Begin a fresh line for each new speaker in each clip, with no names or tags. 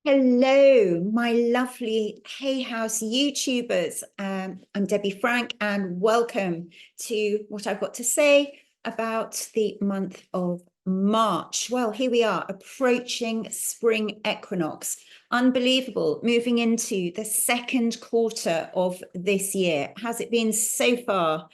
Hello, my lovely Hay House YouTubers. I'm Debbie Frank, and welcome to what I've got to say about the month of March. Well, here we are approaching Spring Equinox. Unbelievable, moving into the second quarter of this year. How's it been so far?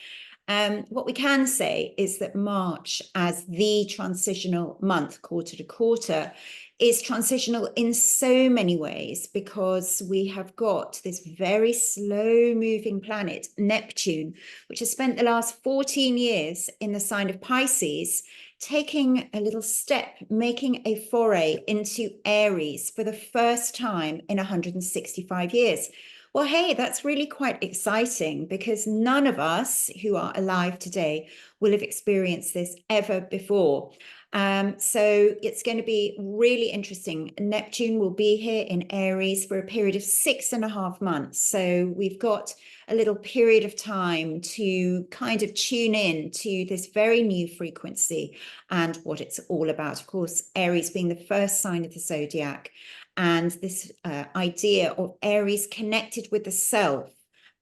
What we can say is that March, as the transitional month, quarter to quarter, is transitional in so many ways because we have got this very slow moving planet, Neptune, which has spent the last 14 years in the sign of Pisces, taking a little step, making a foray into Aries for the first time in 165 years. Well, hey, that's really quite exciting because none of us who are alive today will have experienced this ever before. So it's going to be really interesting. Neptune will be here in Aries for a period of 6.5 months. So we've got a little period of time to kind of tune in to this very new frequency and what it's all about. Of course, Aries being the first sign of the zodiac, and this idea of Aries connected with the self,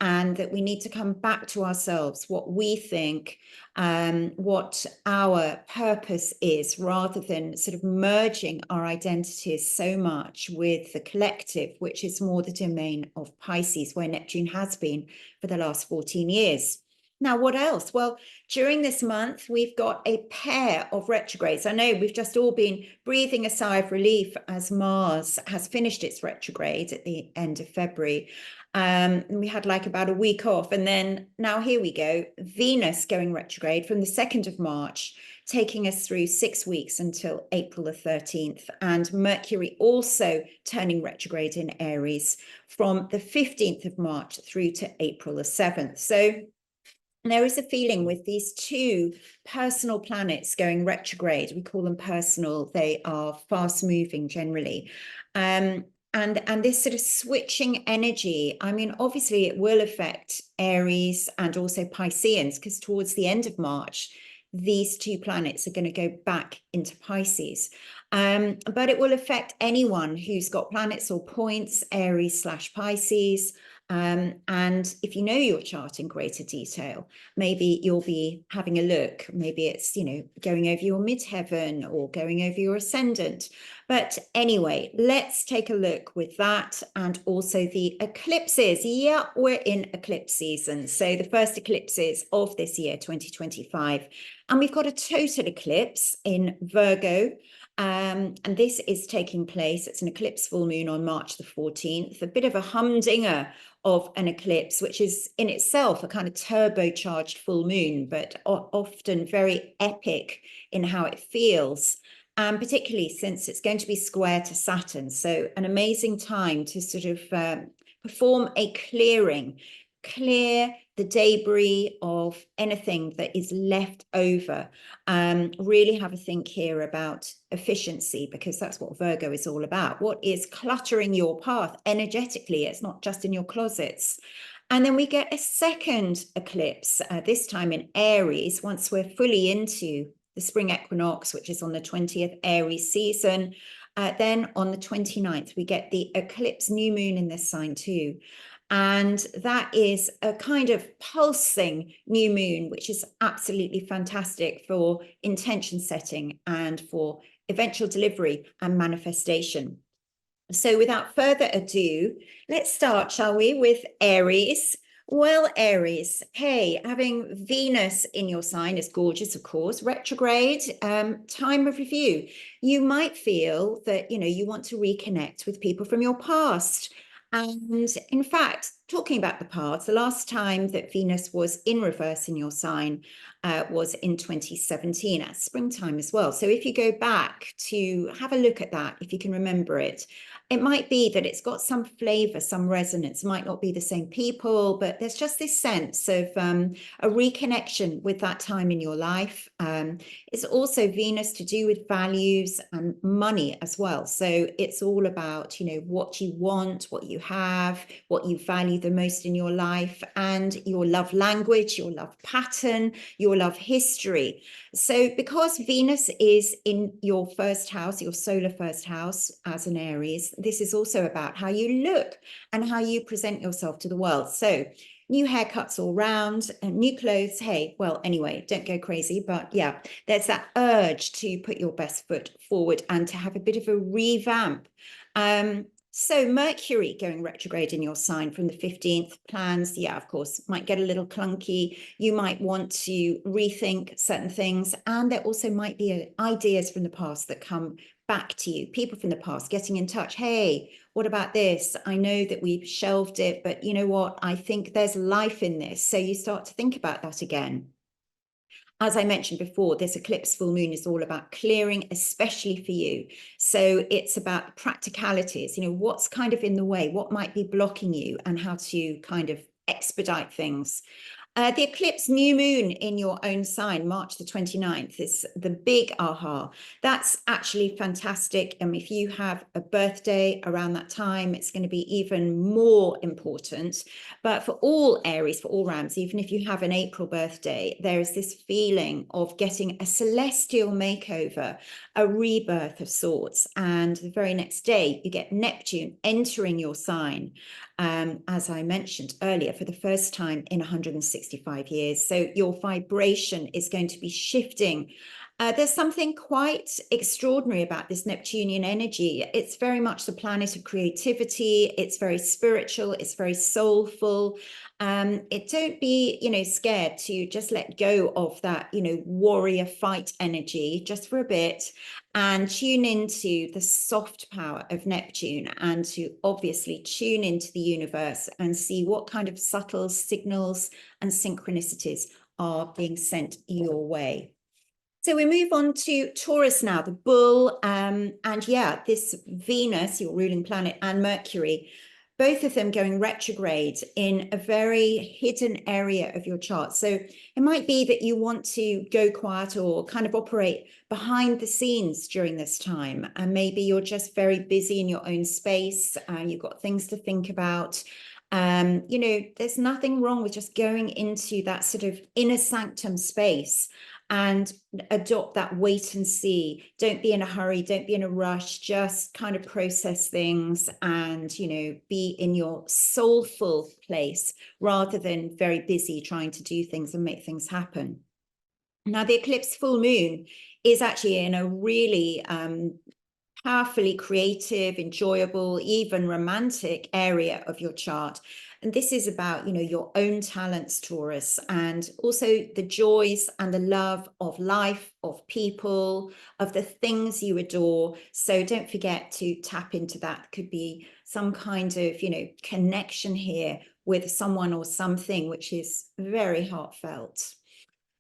and that we need to come back to ourselves, what we think, what our purpose is, rather than sort of merging our identities so much with the collective, which is more the domain of Pisces, where Neptune has been for the last 14 years. Now, what else? Well, during this month, we've got a pair of retrogrades. I know we've just all been breathing a sigh of relief as Mars has finished its retrograde at the end of February. And we had like about a week off. And then now here we go, Venus going retrograde from the 2nd of March, taking us through 6 weeks until April the 13th. And Mercury also turning retrograde in Aries from the 15th of March through to April the 7th. So there is a feeling with these two personal planets going retrograde. We call them personal. They are fast moving generally. And this sort of switching energy, I mean, obviously it will affect Aries and also Pisceans, because towards the end of March, these two planets are going to go back into Pisces. But it will affect anyone who's got planets or points, Aries/Pisces. And if you know your chart in greater detail, maybe you'll be having a look. Maybe it's, going over your midheaven or going over your ascendant. But anyway, let's take a look with that, and also the eclipses. Yeah, we're in eclipse season. So the first eclipses of this year, 2025. And we've got a total eclipse in Virgo. And this is taking place. It's an eclipse full moon on March the 14th, a bit of a humdinger of an eclipse, which is in itself a kind of turbocharged full moon, but often very epic in how it feels. And particularly since it's going to be square to Saturn. So an amazing time to sort of perform a clearing, clear the debris of anything that is left over. Really have a think here about efficiency, because that's what Virgo is all about. What is cluttering your path energetically? It's not just in your closets. And then we get a second eclipse, this time in Aries, once we're fully into the Spring Equinox, which is on the 20th Aries season. Then on the 29th, we get the eclipse new moon in this sign too. And that is a kind of pulsing new moon, which is absolutely fantastic for intention setting and for eventual delivery and manifestation. So without further ado, let's start, shall we, with Aries. Well, Aries, hey, having Venus in your sign is gorgeous, of course. Retrograde, time of review. You might feel that, you want to reconnect with people from your past. And in fact, talking about the past, the last time that Venus was in reverse in your sign was in 2017 at springtime as well. So if you go back to have a look at that, if you can remember it, it might be that it's got some flavor, some resonance. It might not be the same people, but there's just this sense of a reconnection with that time in your life. It's also Venus to do with values and money as well. So it's all about, what you want, what you have, what you value value the most in your life, and your love language, your love pattern, your love history. So because Venus is in your first house, your solar first house as an Aries, this is also about how you look and how you present yourself to the world. So new haircuts all round and new clothes. Hey, well, anyway, don't go crazy. But yeah, there's that urge to put your best foot forward and to have a bit of a revamp. So Mercury going retrograde in your sign from the 15th, plans, yeah, of course, might get a little clunky. You might want to rethink certain things. And there also might be ideas from the past that come back to you, people from the past getting in touch. Hey, what about this? I know that we've shelved it, but you know what? I think there's life in this. So you start to think about that again. As I mentioned before, this eclipse full moon is all about clearing, especially for you. So it's about practicalities, what's kind of in the way, what might be blocking you, and how to kind of expedite things. The eclipse new moon in your own sign, March the 29th, is the big aha. That's actually fantastic. If you have a birthday around that time, it's going to be even more important. But for all Aries, for all Rams, even if you have an April birthday, there is this feeling of getting a celestial makeover, a rebirth of sorts. And the very next day, you get Neptune entering your sign. As I mentioned earlier, for the first time in 165 years. So your vibration is going to be shifting. There's something quite extraordinary about this Neptunian energy. It's very much the planet of creativity. It's very spiritual. It's very soulful. Don't be, scared to just let go of that, warrior fight energy just for a bit, and tune into the soft power of Neptune, and to obviously tune into the universe and see what kind of subtle signals and synchronicities are being sent your way. So we move on to Taurus now, the bull. And yeah, this Venus, your ruling planet, and Mercury, both of them going retrograde in a very hidden area of your chart. So it might be that you want to go quiet or kind of operate behind the scenes during this time. And maybe you're just very busy in your own space. You've got things to think about. There's nothing wrong with just going into that sort of inner sanctum space and adopt that wait and see. Don't be in a hurry, don't be in a rush, just kind of process things and, be in your soulful place rather than very busy trying to do things and make things happen. Now, the eclipse full moon is actually in a really powerfully creative, enjoyable, even romantic area of your chart. And this is about, your own talents, Taurus, and also the joys and the love of life, of people, of the things you adore. So don't forget to tap into that. Could be some kind of, connection here with someone or something which is very heartfelt.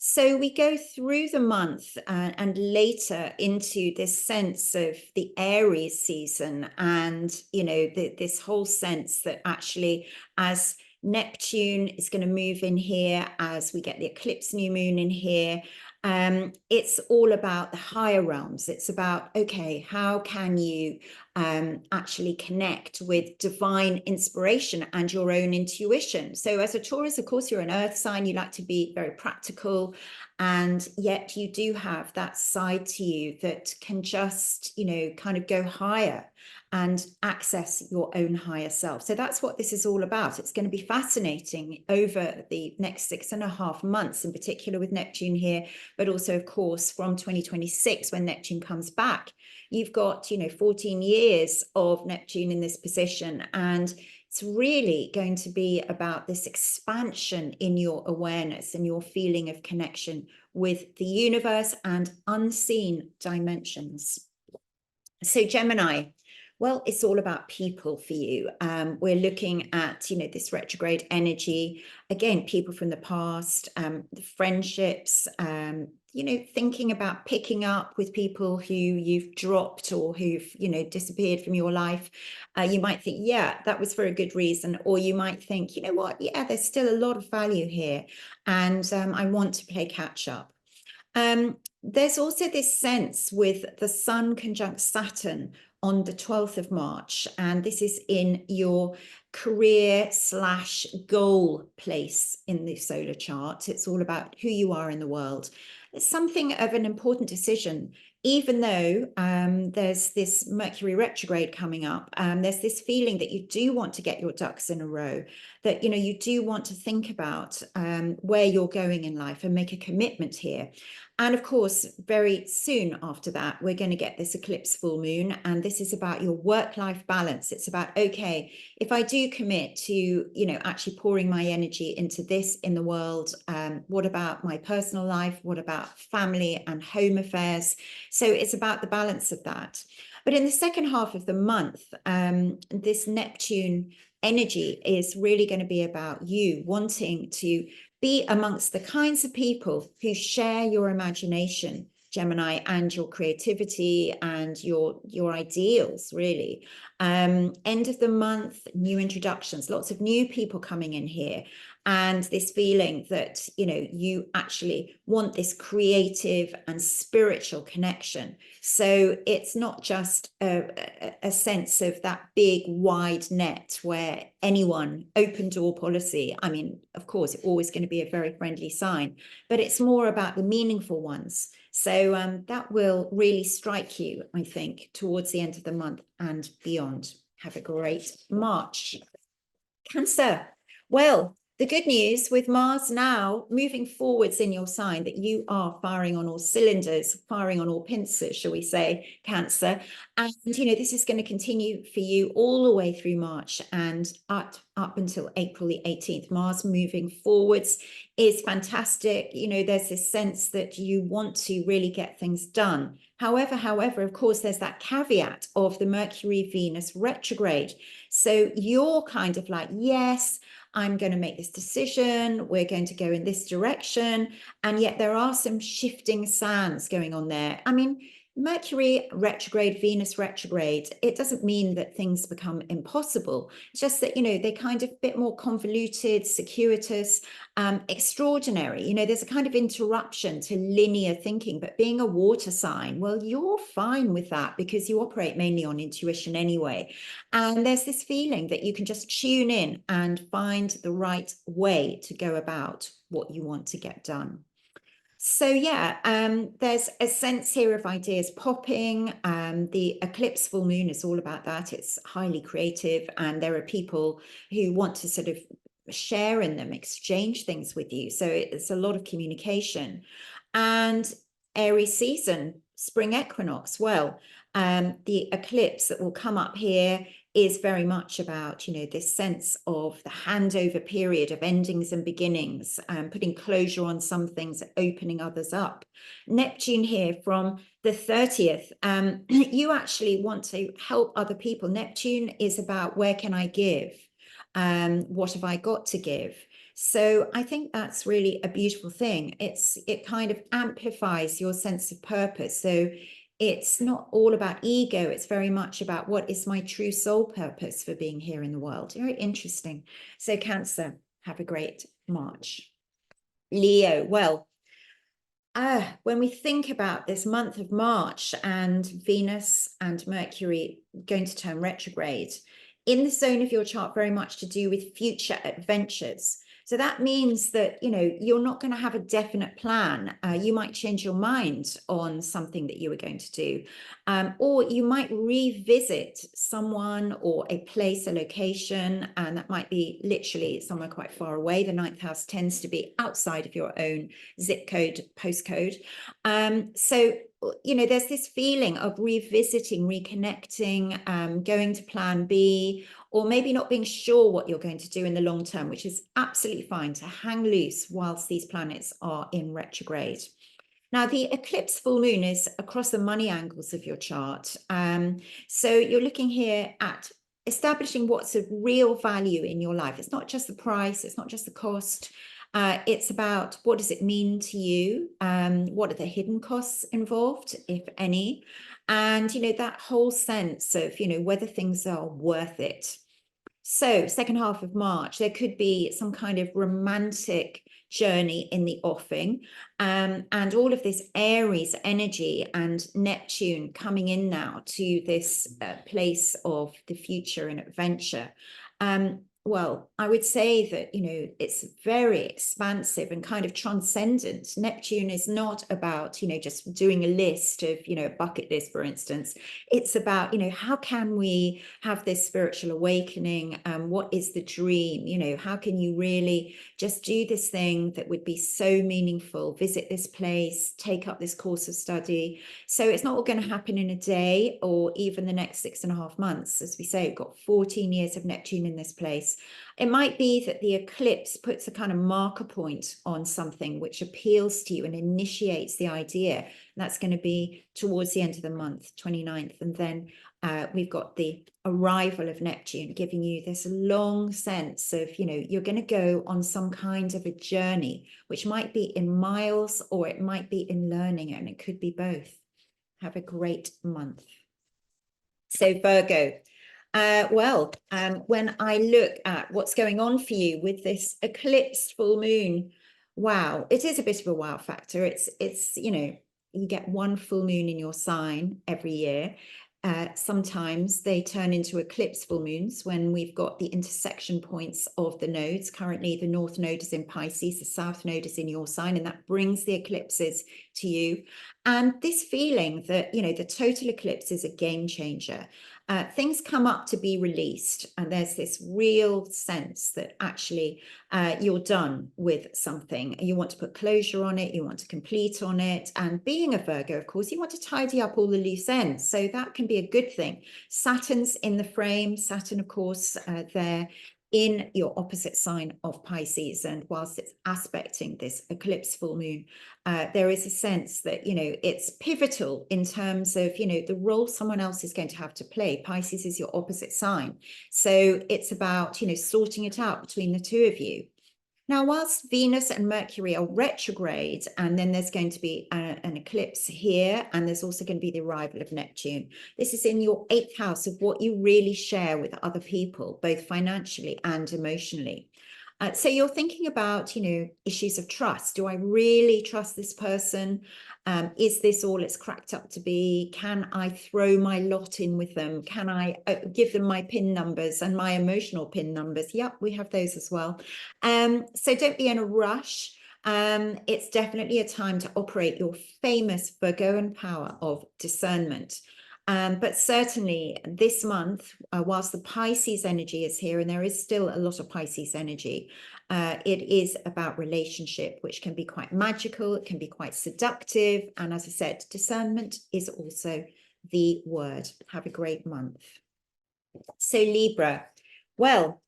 So we go through the month and later into this sense of the Aries season, and this whole sense that actually, as Neptune is going to move in here, as we get the eclipse new moon in here, it's all about the higher realms. It's about, okay, how can you actually connect with divine inspiration and your own intuition? So as a Taurus, of course, you're an earth sign. You like to be very practical, and yet you do have that side to you that can just, kind of go higher and access your own higher self. So that's what this is all about. It's going to be fascinating over the next 6.5 months, in particular with Neptune here, but also, of course, from 2026, when Neptune comes back. You've got, 14 years of Neptune in this position, and it's really going to be about this expansion in your awareness and your feeling of connection with the universe and unseen dimensions. So Gemini, well, it's all about people for you. We're looking at, this retrograde energy. Again, people from the past, the friendships, thinking about picking up with people who you've dropped or who've, disappeared from your life. You might think, yeah, that was for a good reason. Or you might think, you know what, yeah, there's still a lot of value here, and I want to play catch up. There's also this sense with the Sun conjunct Saturn on the 12th of March, and this is in your career/goal place in the solar chart. It's all about who you are in the world. It's something of an important decision, even though there's this Mercury retrograde coming up. There's this feeling that you do want to get your ducks in a row, that you do want to think about where you're going in life and make a commitment here. And of course, very soon after that, we're going to get this eclipse full moon. And this is about your work-life balance. It's about, okay, if I do commit to, actually pouring my energy into this in the world, what about my personal life? What about family and home affairs? So it's about the balance of that. But in the second half of the month, this Neptune energy is really going to be about you wanting to be amongst the kinds of people who share your imagination, Gemini, and your creativity and your ideals, really. End of the month, new introductions, lots of new people coming in here. And this feeling that, you actually want this creative and spiritual connection. So it's not just a sense of that big, wide net where anyone, open door policy. I mean, of course, it's always going to be a very friendly sign, but it's more about the meaningful ones. So that will really strike you, I think, towards the end of the month and beyond. Have a great March. Cancer. Well, the good news with Mars now moving forwards in your sign, that you are firing on all cylinders, firing on all pincers, shall we say, Cancer. And, this is going to continue for you all the way through March and up until April the 18th. Mars moving forwards is fantastic. There's this sense that you want to really get things done. However, of course, there's that caveat of the Mercury-Venus retrograde. So you're kind of like, yes, I'm going to make this decision. We're going to go in this direction. And yet there are some shifting sands going on there. I mean, Mercury retrograde, Venus retrograde, it doesn't mean that things become impossible. It's just that, they're kind of a bit more convoluted, circuitous, extraordinary. There's a kind of interruption to linear thinking, but being a water sign, well, you're fine with that because you operate mainly on intuition anyway. And there's this feeling that you can just tune in and find the right way to go about what you want to get done. So yeah, there's a sense here of ideas popping. The eclipse full moon is all about that. It's highly creative, and there are people who want to sort of share in them, exchange things with you. So it's a lot of communication. And Aries season, spring equinox, well, the eclipse that will come up here is very much about, this sense of the handover period of endings and beginnings, putting closure on some things, opening others up. Neptune here from the 30th, you actually want to help other people. Neptune is about where can I give? What have I got to give? So I think that's really a beautiful thing. It kind of amplifies your sense of purpose. So it's not all about ego. It's very much about what is my true soul purpose for being here in the world. Very interesting. So Cancer, have a great March. Leo, well, when we think about this month of March and Venus and Mercury going to turn retrograde, in the zone of your chart, very much to do with future adventures. So that means that, you're not going to have a definite plan. You might change your mind on something that you were going to do, or you might revisit someone or a place, a location, and that might be literally somewhere quite far away. The 9th house tends to be outside of your own zip code, postcode. So there's this feeling of revisiting, reconnecting, going to plan B, or maybe not being sure what you're going to do in the long term, which is absolutely fine to hang loose whilst these planets are in retrograde. Now, the eclipse full moon is across the money angles of your chart. So you're looking here at establishing what's of real value in your life. It's not just the price, it's not just the cost. It's about what does it mean to you? What are the hidden costs involved, if any? And, that whole sense of, whether things are worth it. So second half of March, there could be some kind of romantic journey in the offing. And all of this Aries energy and Neptune coming in now to this place of the future and adventure. Well, I would say that, it's very expansive and kind of transcendent. Neptune is not about, just doing a list of, a bucket list, for instance. It's about, how can we have this spiritual awakening? What is the dream? How can you really just do this thing that would be so meaningful, visit this place, take up this course of study? So it's not all going to happen in a day or even the next 6.5 months. As we say, we've got 14 years of Neptune in this place. It might be that the eclipse puts a kind of marker point on something which appeals to you and initiates the idea. And that's going to be towards the end of the month, 29th. And then we've got the arrival of Neptune giving you this long sense of, you're going to go on some kind of a journey, which might be in miles or it might be in learning, and it could be both. Have a great month. So Virgo. When I look at what's going on for you with this eclipsed full moon, wow, it is a bit of a wow factor. It's you get one full moon in your sign every year. Sometimes they turn into eclipse full moons when we've got the intersection points of the nodes. Currently, the North Node is in Pisces, the South Node is in your sign, and that brings the eclipses to you. And this feeling that, the total eclipse is a game changer. Things come up to be released, and there's this real sense that actually you're done with something. You want to put closure on it, you want to complete on it. And being a Virgo, of course, you want to tidy up all the loose ends. So that can be a good thing. Saturn's in the frame. Saturn, of course, there in your opposite sign of Pisces. And whilst it's aspecting this eclipse full moon, there is a sense that, it's pivotal in terms of, the role someone else is going to have to play. Pisces is your opposite sign. So it's about, sorting it out between the two of you. Now, whilst Venus and Mercury are retrograde, and then there's going to be an eclipse here, and there's also going to be the arrival of Neptune. This is in your 8th house of what you really share with other people, both financially and emotionally. So you're thinking about, issues of trust. Do I really trust this person? Is this all it's cracked up to be? Can I throw my lot in with them? Can I give them my PIN numbers and my emotional PIN numbers? Yep, we have those as well. So don't be in a rush. It's definitely a time to operate your famous Virgoan power of discernment. But certainly this month, whilst the Pisces energy is here, and there is still a lot of Pisces energy, it is about relationship, which can be quite magical, it can be quite seductive. And as I said, discernment is also the word. Have a great month. So Libra, well,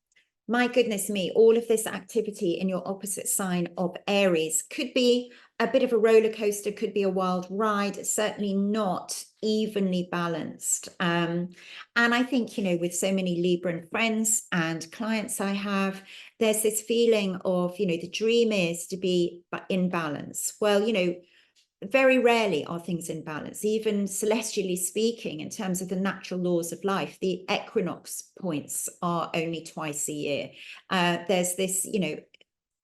my goodness me, all of this activity in your opposite sign of Aries could be a bit of a roller coaster, could be a wild ride. It's certainly not evenly balanced. And I think, with so many Libran friends and clients I have, there's this feeling of, the dream is to be in balance. Well, very rarely are things in balance, even celestially speaking, in terms of the natural laws of life. The equinox points are only twice a year. There's this,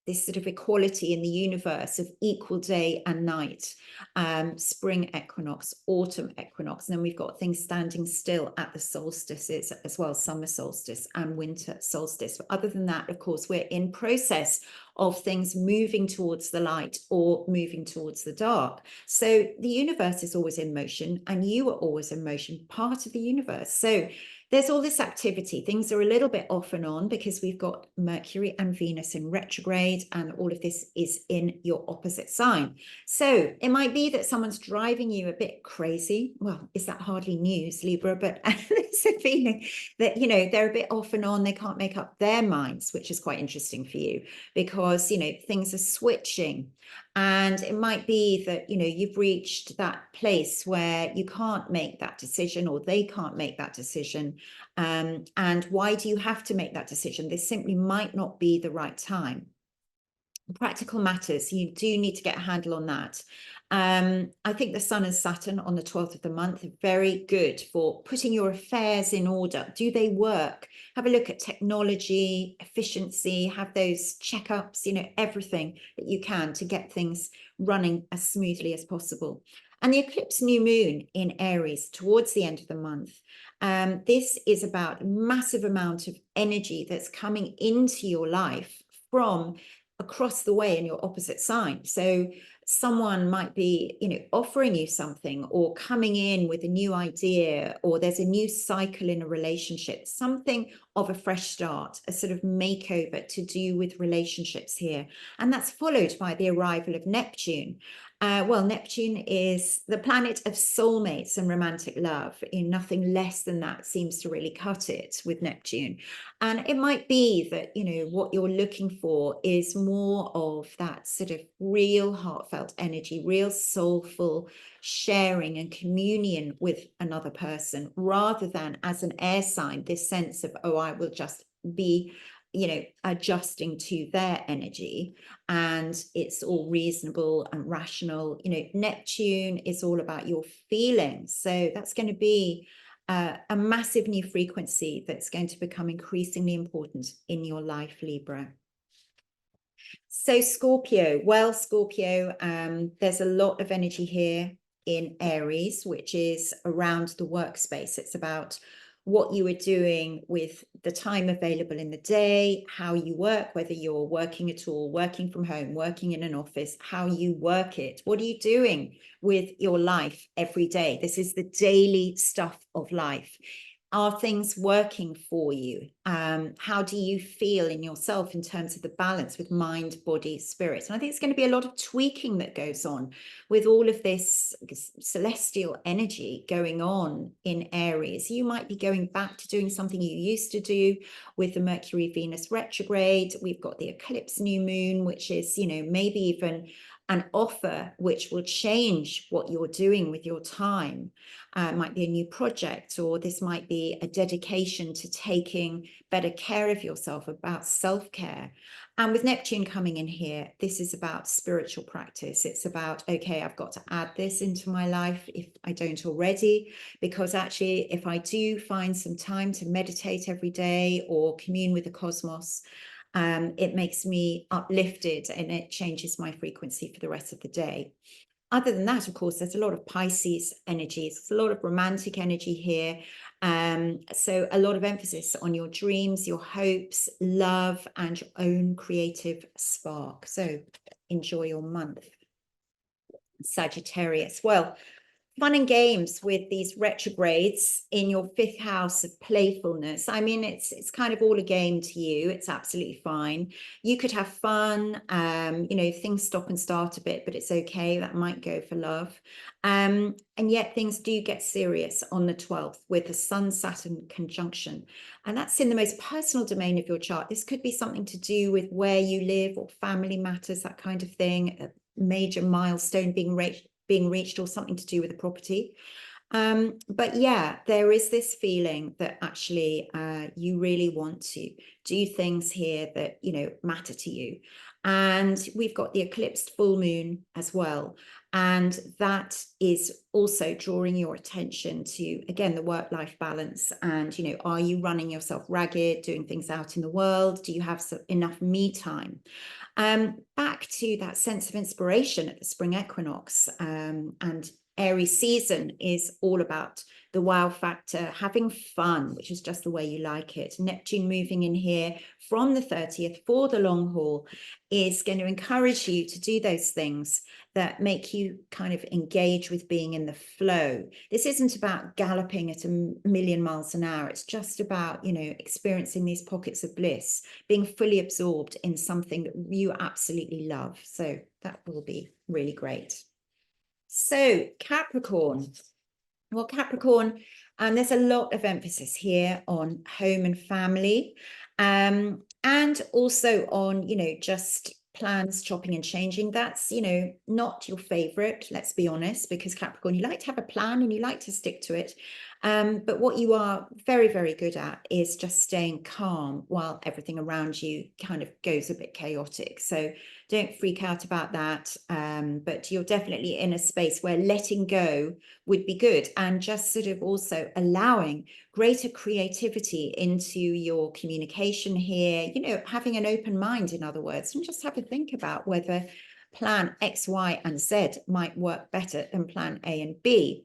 this sort of equality in the universe of equal day and night, spring equinox, autumn equinox, and then we've got things standing still at the solstices as well, summer solstice and winter solstice. But other than that, of course, we're in process of things moving towards the light or moving towards the dark. So the universe is always in motion, and you are always in motion, part of the universe. So there's all this activity. Things are a little bit off and on because we've got Mercury and Venus in retrograde, and all of this is in your opposite sign. So it might be that someone's driving you a bit crazy. Well, is that hardly news, Libra? But there's a feeling that, they're a bit off and on. They can't make up their minds, which is quite interesting for you because, things are switching. And it might be that, you've reached that place where you can't make that decision, or they can't make that decision. And why do you have to make that decision? This simply might not be the right time. practical matters. You do need to get a handle on that. I think the Sun and Saturn on the 12th of the month are very good for putting your affairs in order. Do they work? Have a look at technology, efficiency, have those checkups, you know, everything that you can to get things running as smoothly as possible. And the eclipse new moon in Aries towards the end of the month, this is about a massive amount of energy that's coming into your life from across the way in your opposite sign. So someone might be, you know, offering you something or coming in with a new idea, or there's a new cycle in a relationship, something of a fresh start, a sort of makeover to do with relationships here. And that's followed by the arrival of Neptune. Well, Neptune is the planet of soulmates and romantic love. Nothing less than that seems to really cut it with Neptune. And it might be that, you know, what you're looking for is more of that sort of real heartfelt energy, real soulful sharing and communion with another person, rather than as an air sign, this sense of, oh, I will just be, you know, adjusting to their energy and it's all reasonable and rational. You know, Neptune is all about your feelings. So that's going to be a massive new frequency that's going to become increasingly important in your life, Libra. So Scorpio, well, Scorpio, there's a lot of energy here in Aries, which is around the workspace. It's about what you are doing with the time available in the day, how you work, whether you're working at all, working from home, working in an office, how you work it. What are you doing with your life every day? This is the daily stuff of life. Are things working for you? How do you feel in yourself in terms of the balance with mind, body, spirit? And I think it's going to be a lot of tweaking that goes on with all of this celestial energy going on in Aries. You might be going back to doing something you used to do with the Mercury Venus retrograde. We've got the eclipse new moon, which is, you know, maybe even an offer which will change what you're doing with your time. It might be a new project, or this might be a dedication to taking better care of yourself, about self-care. And with Neptune coming in here, this is about spiritual practice. It's about, okay, I've got to add this into my life if I don't already, because actually, if I do find some time to meditate every day or commune with the cosmos, it makes me uplifted and it changes my frequency for the rest of the day. Other than that, of course, there's a lot of Pisces energy. There's a lot of romantic energy here. So a lot of emphasis on your dreams, your hopes, love, and your own creative spark. So enjoy your month. Sagittarius. Well, fun and games with these retrogrades in your 5th house of playfulness. I mean, it's kind of all a game to you. It's absolutely fine. You could have fun. You know, things stop and start a bit, but it's okay. That might go for love. And yet things do get serious on the 12th with the Sun-Saturn conjunction. And that's in the most personal domain of your chart. This could be something to do with where you live or family matters, that kind of thing, a major milestone being reached or something to do with the property. But yeah, there is this feeling that actually you really want to do things here that, you know, matter to you. And we've got the eclipsed full moon as well. And that is also drawing your attention to, again, the work-life balance. And, you know, are you running yourself ragged, doing things out in the world? Do you have enough me time? Back to that sense of inspiration at the spring equinox, and Aries season is all about the wow factor, having fun, which is just the way you like it. Neptune moving in here from the 30th for the long haul is going to encourage you to do those things that make you kind of engage with being in the flow. This isn't about galloping at a million miles an hour. It's just about, you know, experiencing these pockets of bliss, being fully absorbed in something that you absolutely love. So that will be really great. So Capricorn. Well, Capricorn, there's a lot of emphasis here on home and family, and also on, you know, just plans, chopping and changing. That's, you know, not your favorite, let's be honest, because Capricorn, you like to have a plan and you like to stick to it. But what you are very, very good at is just staying calm while everything around you kind of goes a bit chaotic. So don't freak out about that. But you're definitely in a space where letting go would be good, and just sort of also allowing greater creativity into your communication here, having an open mind, in other words, and just have a think about whether plan X, Y, and Z might work better than plan A and B.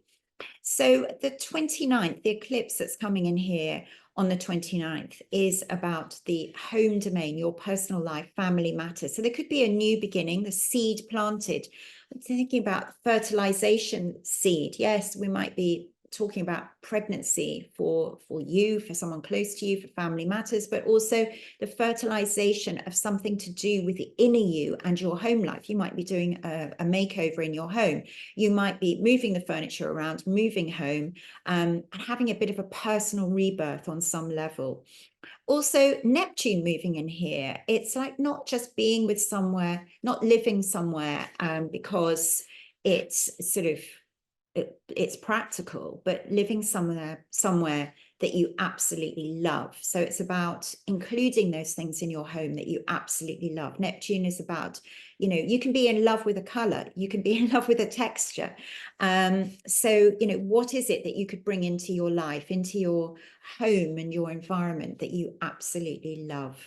So the 29th, the eclipse that's coming in here on the 29th is about the home domain, your personal life, family matters. So there could be a new beginning, the seed planted. I'm thinking about fertilization seed. Yes, we might be talking about pregnancy for you, for someone close to you, for family matters, but also the fertilization of something to do with the inner you and your home life. You might be doing a makeover in your home. You might be moving the furniture around, moving home, and having a bit of a personal rebirth on some level. Also, Neptune moving in here, it's like not just being with somewhere, not living somewhere because it's sort of it's practical, but living somewhere that you absolutely love. So it's about including those things in your home that you absolutely love. Neptune is about, you can be in love with a color, you can be in love with a texture. So, what is it that you could bring into your life, into your home and your environment that you absolutely love?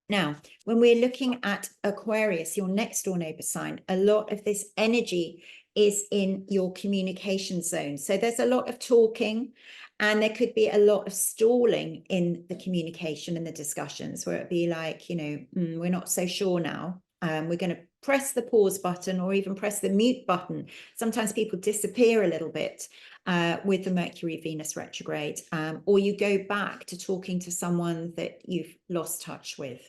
Now, when we're looking at Aquarius, your next door neighbor sign, a lot of this energy is in your communication zone. So there's a lot of talking, and there could be a lot of stalling in the communication and the discussions, where it'd be like, we're not so sure now. We're going to press the pause button or even press the mute button. Sometimes people disappear a little bit with the Mercury-Venus retrograde, or you go back to talking to someone that you've lost touch with.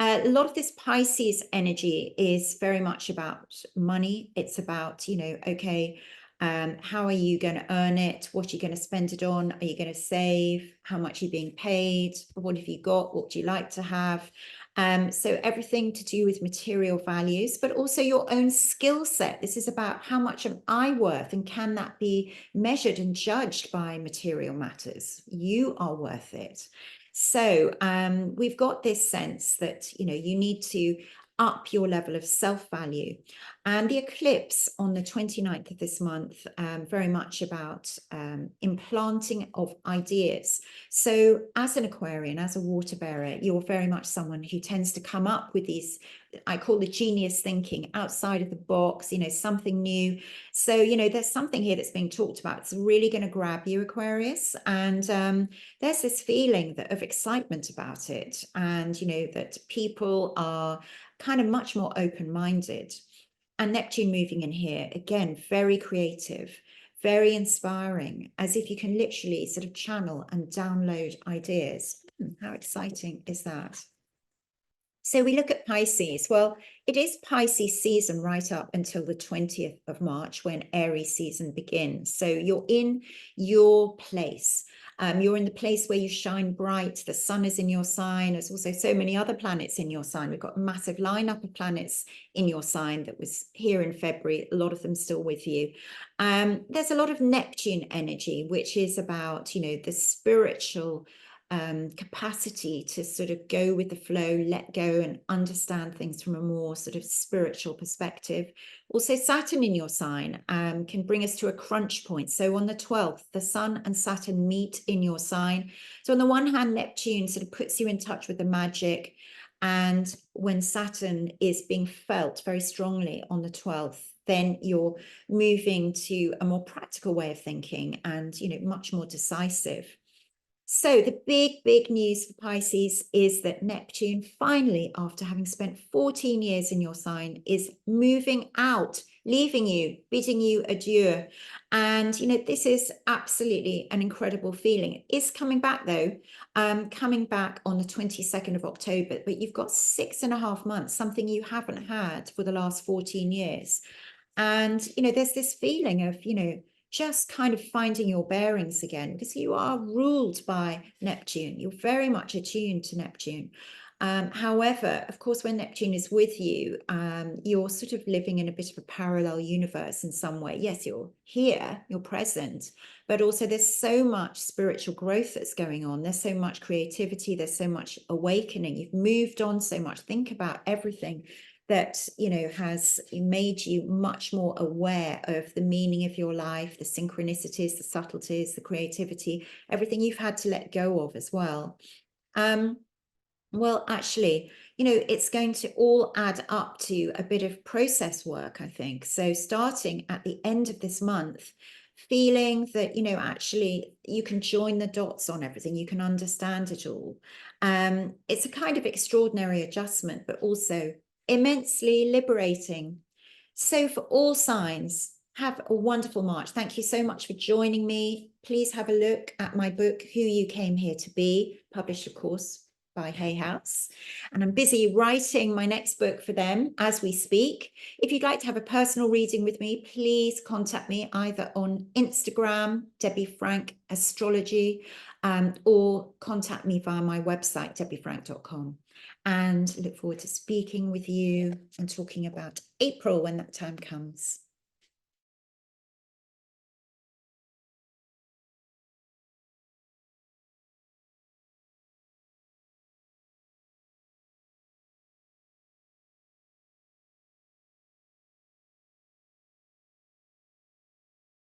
A lot of this Pisces energy is very much about money. It's about, okay, how are you going to earn it? What are you going to spend it on? Are you going to save? How much are you being paid? What have you got? What do you like to have? So everything to do with material values, but also your own skill set. This is about how much am I worth, and can that be measured and judged by material matters? You are worth it. So we've got this sense that, you need to up your level of self-value. And the eclipse on the 29th of this month, very much about implanting of ideas. So as an Aquarian, as a water bearer, you're very much someone who tends to come up with these, I call the genius thinking, outside of the box, something new. So, there's something here that's being talked about. It's really going to grab you, Aquarius. And there's this feeling of excitement about it. And, that people are kind of much more open-minded. And Neptune moving in here, again, very creative, very inspiring, as if you can literally sort of channel and download ideas. How exciting is that? So we look at Pisces. Well, it is Pisces season right up until the 20th of March, when Aries season begins. So you're in your place. You're in the place where you shine bright. The sun is in your sign. There's also so many other planets in your sign. We've got a massive lineup of planets in your sign that was here in February, a lot of them still with you. There's a lot of Neptune energy, which is about, the spiritual capacity to sort of go with the flow, let go, and understand things from a more sort of spiritual perspective. Also, Saturn in your sign can bring us to a crunch point. So on the 12th, the Sun and Saturn meet in your sign. So on the one hand, Neptune sort of puts you in touch with the magic. And when Saturn is being felt very strongly on the 12th, then you're moving to a more practical way of thinking and, much more decisive. So the big news for Pisces is that Neptune finally, after having spent 14 years in your sign, is moving out, leaving you, bidding you adieu. And, this is absolutely an incredible feeling. It is coming back though, coming back on the 22nd of October, but you've got 6.5 months, something you haven't had for the last 14 years. And, there's this feeling of, just kind of finding your bearings again, because you are ruled by Neptune. You're very much attuned to Neptune. However, of course, when Neptune is with you, you're sort of living in a bit of a parallel universe in some way. Yes, you're here, you're present, but also there's so much spiritual growth that's going on. There's so much creativity, there's so much awakening. You've moved on so much. Think about everything that, you know, has made you much more aware of the meaning of your life, the synchronicities, the subtleties, the creativity, everything you've had to let go of as well. Well, actually, you know, it's going to all add up to a bit of process work, I think. So starting at the end of this month, feeling that, you know, actually you can join the dots on everything, you can understand it all. It's a kind of extraordinary adjustment, but also immensely liberating. So for all signs, have a wonderful March. Thank you so much for joining me. Please have a look at my book, Who You Came Here to Be, published, of course, by Hay House. And I'm busy writing my next book for them as we speak. If you'd like to have a personal reading with me, please contact me either on Instagram, Debbie Frank Astrology, or contact me via my website, debbiefrank.com. And look forward to speaking with you and talking about April when that time comes.